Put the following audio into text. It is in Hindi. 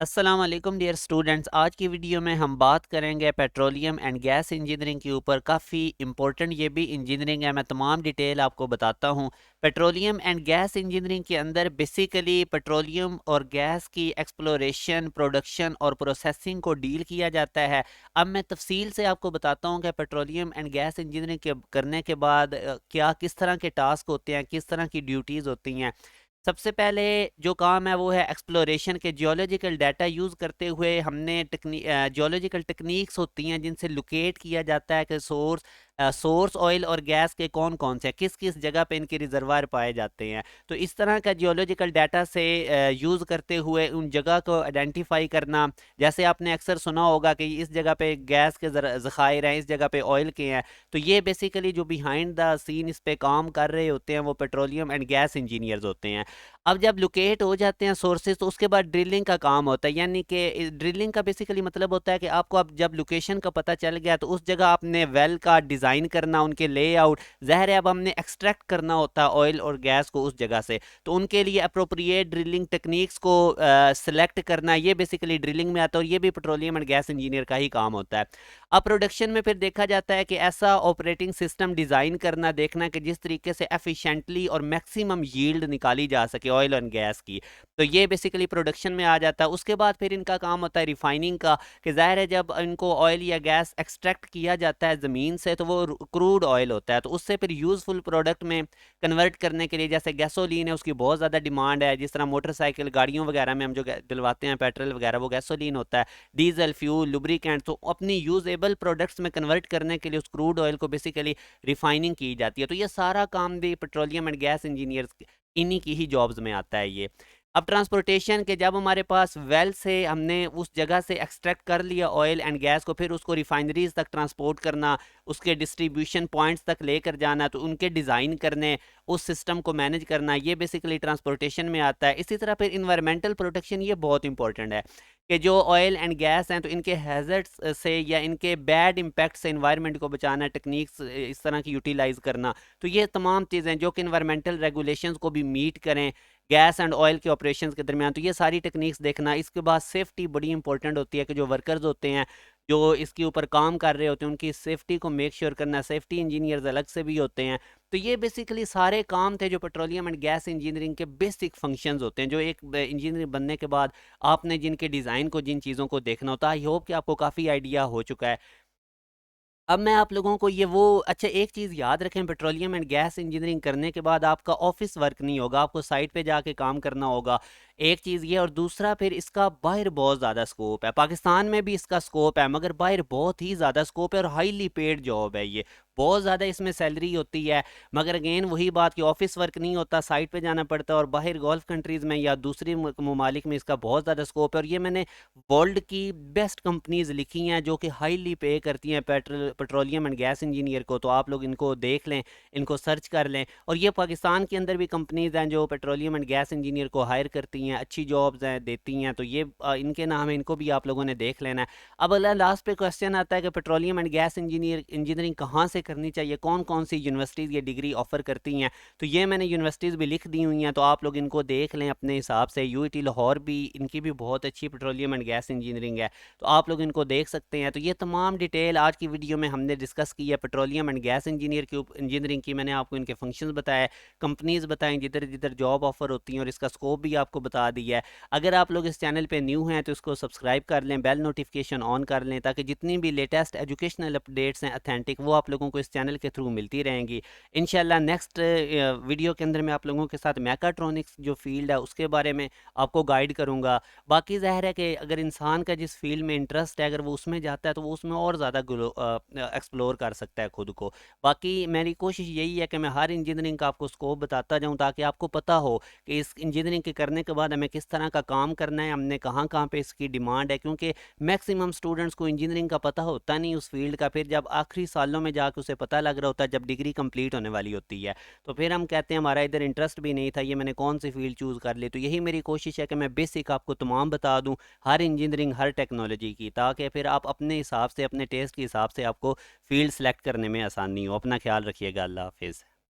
अस्सलाम वालेकुम डियर स्टूडेंट्स। आज की वीडियो में हम बात करेंगे पेट्रोलियम एंड गैस इंजीनियरिंग के ऊपर। काफ़ी इंपॉर्टेंट ये भी इंजीनियरिंग है, मैं तमाम डिटेल आपको बताता हूँ। पेट्रोलियम एंड गैस इंजीनियरिंग के अंदर बेसिकली पेट्रोलियम और गैस की एक्सप्लोरेशन, प्रोडक्शन और प्रोसेसिंग को डील किया जाता है। अब मैं तफसील से आपको बताता हूँ कि पेट्रोलियम एंड गैस इंजीनियरिंग के करने के बाद क्या किस तरह के टास्क होते हैं, किस तरह की ड्यूटीज़ होती हैं। सबसे पहले जो काम है वो है एक्सप्लोरेशन के। जियोलॉजिकल डाटा यूज़ करते हुए हमने जियोलॉजिकल टेक्निक्स होती हैं जिनसे लोकेट किया जाता है कि सोर्स ऑयल और गैस के कौन कौन से, किस किस जगह पे इनके रिजर्वायर पाए जाते हैं। तो इस तरह का जियोलॉजिकल डाटा से यूज़ करते हुए उन जगह को आइडेंटिफाई करना। जैसे आपने अक्सर सुना होगा कि इस जगह पे गैस के ज़खायर हैं, इस जगह पे ऑयल के हैं। तो ये बेसिकली जो बिहाइंड द सीन इस पे काम कर रहे होते हैं वो पेट्रोलियम एंड गैस इंजीनियर्स होते हैं। अब जब लोकेट हो जाते हैं सोर्सेज तो उसके बाद ड्रिलिंग का काम होता है। यानी कि ड्रिलिंग का बेसिकली मतलब होता है कि आपको अब जब लोकेशन का पता चल गया तो उस जगह आपने वेल का डिज़ाइन करना, उनके लेआउट, ज़ाहिर है अब हमने एक्सट्रैक्ट करना होता है ऑयल और गैस को उस जगह से। तो उनके लिए अप्रोप्रिएट ड्रिलिंग टेक्निक्स को सेलेक्ट करना, ये बेसिकली ड्रिलिंग में आता है और ये भी पेट्रोलियम एंड गैस इंजीनियर का ही काम होता है। अब प्रोडक्शन में फिर देखा जाता है कि ऐसा ऑपरेटिंग सिस्टम डिज़ाइन करना, देखना कि जिस तरीके से एफिशिएंटली और मैक्सिमम यील्ड निकाली जा सके ऑयल एंड गैस की। तो ये बेसिकली प्रोडक्शन में आ जाता है। उसके बाद फिर इनका काम होता है रिफाइनिंग का, कि ज़ाहिर है जब इनको ऑयल या गैस एक्सट्रैक्ट किया जाता है ज़मीन से तो वो क्रूड ऑयल होता है। तो उससे फिर यूज़फुल प्रोडक्ट में कन्वर्ट करने के लिए, जैसे गैसोलीन है उसकी बहुत ज़्यादा डिमांड है, जिस तरह मोटरसाइकिल गाड़ियों वगैरह में हम जो दिलवाते हैं पेट्रोल वगैरह वो गैसोलीन होता है, डीजल फ्यूल लुब्रिकेंट। तो अपनी यूजेबल प्रोडक्ट्स में कन्वर्ट करने के लिए उस क्रूड ऑयल को बेसिकली रिफाइनिंग की जाती है। तो ये सारा काम भी पेट्रोलियम एंड गैस इंजीनियर्स इन्हीं की ही जॉब्स में आता है ये। अब ट्रांसपोर्टेशन के, जब हमारे पास वेल से हमने उस जगह से एक्सट्रैक्ट कर लिया ऑयल एंड गैस को, फिर उसको रिफाइनरीज तक ट्रांसपोर्ट करना, उसके डिस्ट्रीब्यूशन पॉइंट्स तक लेकर जाना, तो उनके डिज़ाइन करने, उस सिस्टम को मैनेज करना, ये बेसिकली ट्रांसपोर्टेशन में आता है। इसी तरह फिर इन्वायरमेंटल प्रोटेक्शन, ये बहुत इंपॉर्टेंट है कि जो ऑयल एंड गैस हैं तो इनके हैजर्ड्स से या इनके बैड इम्पैक्ट से इन्वायरमेंट को बचाना, टेक्निक्स इस तरह की यूटिलाइज करना। तो ये तमाम चीज़ें जो कि इन्वायरमेंटल रेगुलेशंस को भी मीट करें गैस एंड ऑयल के ऑपरेशंस के दरमियान, तो ये सारी टेक्निक्स देखना। इसके बाद सेफ्टी बड़ी इंपॉर्टेंट होती है कि जो वर्कर्स होते हैं जो इसके ऊपर काम कर रहे होते हैं उनकी सेफ्टी को मेक श्योर करना। सेफ्टी इंजीनियर्स अलग से भी होते हैं। तो ये बेसिकली सारे काम थे जो पेट्रोलियम एंड गैस इंजीनियरिंग के बेसिक फंक्शंस होते हैं, जो एक इंजीनियर बनने के बाद आपने जिनके डिज़ाइन को, जिन चीज़ों को देखना होता है। आई होप कि आपको काफ़ी आइडिया हो चुका है। अब मैं आप लोगों को ये वो अच्छा एक चीज़ याद रखें, पेट्रोलियम एंड गैस इंजीनियरिंग करने के बाद आपका ऑफिस वर्क नहीं होगा, आपको साइट पे जाके काम करना होगा। एक चीज़ ये, और दूसरा फिर इसका बाहर बहुत ज़्यादा स्कोप है। पाकिस्तान में भी इसका स्कोप है मगर बाहर बहुत ही ज़्यादा स्कोप है और हाईली पेड जॉब है ये। बहुत ज़्यादा इसमें सैलरी होती है मगर अगेन वही बात कि ऑफिस वर्क नहीं होता, साइट पे जाना पड़ता है। और बाहर गल्फ़ कंट्रीज़ में या दूसरी ममालिक में इसका बहुत ज़्यादा स्कोप है। और ये मैंने वर्ल्ड की बेस्ट कंपनीज़ लिखी हैं जो कि हाईली पे करती हैं पेट्रोलियम एंड गैस इंजीनियर को। तो आप लोग इनको देख लें, इनको सर्च कर लें। और ये पाकिस्तान के अंदर भी कंपनीज़ हैं जो पेट्रोलियम एंड गैस इंजीनियर को हायर करती हैं, अच्छी जॉब्स हैं देती हैं। तो ये इनके नाम है, इनको भी आप लोगों ने देख लेना है। अब अगला लास्ट पे क्वेश्चन आता है कि पेट्रोलियम एंड गैस इंजीनियरिंग कहाँ से करनी चाहिए, कौन कौन सी यूनिवर्सिटीज़ ये डिग्री ऑफर करती हैं। तो ये मैंने यूनिवर्सिटीज़ भी लिख दी हुई हैं, तो आप लोग इनको देख लें अपने हिसाब से। यूईटी लाहौर भी, इनकी भी बहुत अच्छी पेट्रोलियम एंड गैस इंजीनियरिंग है, तो आप लोग इनको देख सकते हैं। तो ये तमाम डिटेल आज की वीडियो में हमने डिस्कस की है पेट्रोलियम एंड गैस इंजीनियरिंग की। मैंने आपको इनके फंक्शंस बताए, कंपनीज बताएं जिधर जिधर जॉब ऑफर होती हैं, और इसका स्कोप भी आपको बता दिया है। अगर आप लोग इस चैनल पे न्यू हैं तो इसको सब्सक्राइब कर लें, बेल नोटिफिकेशन ऑन कर लें, ताकि जितनी भी लेटेस्ट एजुकेशनल अपडेट्स हैं अथेंटिक, वो आप लोगों को इस चैनल के थ्रू मिलती रहेंगी। इंशाल्लाह नेक्स्ट वीडियो के अंदर मैं आप लोगों के साथ मैकाट्रॉनिक्स जो फील्ड है उसके बारे में आपको गाइड करूँगा। बाकी ज़ाहिर है कि अगर इंसान का जिस फील्ड में इंटरेस्ट है, अगर वो उसमें जाता है तो वो उसमें और ज़्यादा एक्सप्लोर कर सकता है खुद को। बाकी मेरी कोशिश यही है कि मैं हर इंजीनियरिंग का आपको स्कोप बताता जाऊँ, ताकि आपको पता हो कि इस इंजीनियरिंग के करने के बाद हमें किस तरह का काम करना है, हमने कहाँ कहाँ पे इसकी डिमांड है। क्योंकि मैक्सिमम स्टूडेंट्स को इंजीनियरिंग का पता होता नहीं उस फील्ड का, फिर जब आखिरी सालों में जाकर उसे पता लग रहा होता है, जब डिग्री कंप्लीट होने वाली होती है, तो फिर हम कहते हैं हमारा इधर इंटरेस्ट भी नहीं था, ये मैंने कौन सी फील्ड चूज़ कर ली। तो यही मेरी कोशिश है कि मैं बेसिक आपको तमाम बता दूं हर इंजीनियरिंग, हर टेक्नोलॉजी की, ताकि फिर आप अपने हिसाब से, अपने टेस्ट के हिसाब से आपको फील्ड सेलेक्ट करने में आसानी हो। अपना ख्याल रखिएगा। अल्लाह हाफिज़।